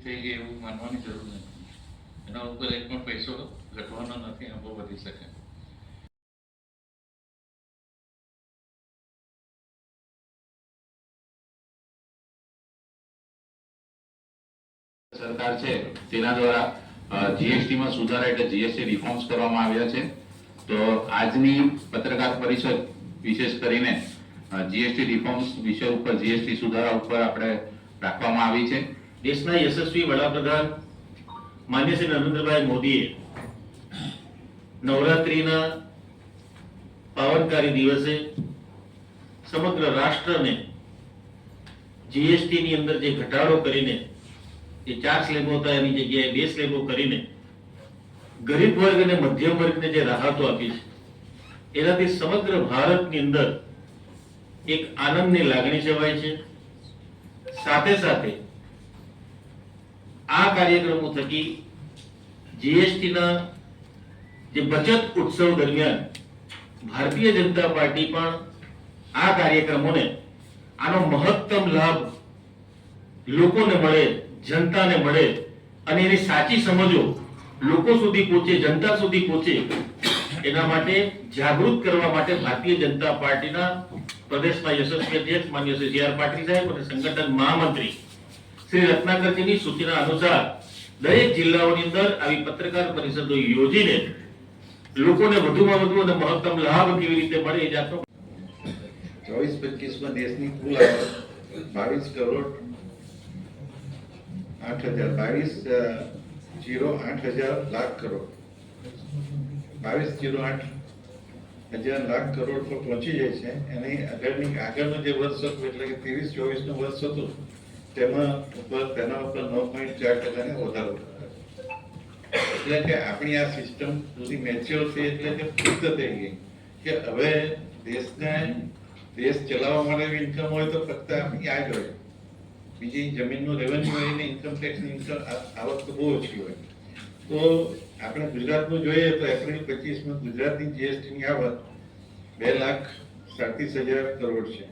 થઈ ગઈ એવું માનવાની જરૂર નથી. એના ઉપર એક પણ પૈસો ઘટવાનો નથી, આ બહુ વધી શકે. સરકાર છે તેના દ્વારા જીએસટી માં સુધારા એટલે જીએસટી રિફોર્મ્સ કરવામાં આવ્યા છે. તો આજની પત્રકાર પરિષદ વિશેષ કરીને જીએસટી રિફોર્મ્સ વિષય ઉપર, જીએસટી સુધારા ઉપર આપણે રાખવામાં આવી છે. દેશના યશસ્વી વડાપ્રધાન માન્ય શ્રી નરેન્દ્રભાઈ મોદીએ નવરાત્રીના પાવનકારી દિવસે સમગ્ર રાષ્ટ્રને જીએસટી ની અંદર જે ઘટાડો કરીને જે 4 સ્લેબો હતા એની જગ્યાએ 2 સ્લેબો કરીને ગરીબ વર્ગ અને મધ્યમ વર્ગને જે રાહતો આપી છે એનાથી સમગ્ર ભારતની અંદર એક આનંદની લાગણી છવાય છે. સાથે સાથે આ કાર્યક્રમો થકી જીએસટી ના જે બચત ઉત્સવ દરમિયાન ભારતીય જનતા પાર્ટી પણ આ કાર્યક્રમોને આનો મહત્તમ લાભ લોકોને મળે, જનતાને મળે અને એની સાચી સમજો લોકો સુધી પહોંચે, જનતા સુધી પહોંચે એના માટે જાગૃત કરવા માટે ભારતીય જનતા પાર્ટીના પ્રદેશના યશસ્વી અધ્યક્ષ માન્ય શ્રી સી આર પાટીલ સાહેબ અને સંગઠન મહામંત્રી શ્રી રત્નાકરજીની સૂચના અનુસાર દરેક જિલ્લાઓની અંદર આવી પત્રકાર પરિષદો યોજીને લોકોને વધુમાં વધુ અને મહત્તમ લાભ કેવી રીતે મળે એ જાતનો 24-25 દેશની કુલ આવક 22 કરોડ 8,000 લાખ કરોડ 22,08,000 લાખ કરોડ પર પહોંચી જાય છે. એની આગળનું જે વર્ષ હતું એટલે કે 23-24 નું વર્ષ હતું તેના ઉપર 9.4% વધારો થયો. એટલે કે આપણી આ સિસ્ટમ પૂરી મેચ્યોર થઈ એટલે કે પુખ્ત થઈ ગઈ કે હવે દેશ ચલાવવા માટે ઇન્કમ હોય તો ફક્ત આપણી આ જ હોય, બીજી જમીનનું રેવન્યુ હોય ને ઇન્કમ ટેક્સની ઇન્કમ આવક તો બહુ ઓછી હોય. તો આપણે ગુજરાતનું જોઈએ તો એપ્રિલ 25 ગુજરાતની જીએસટીની આવક 2,37,000 કરોડ છે.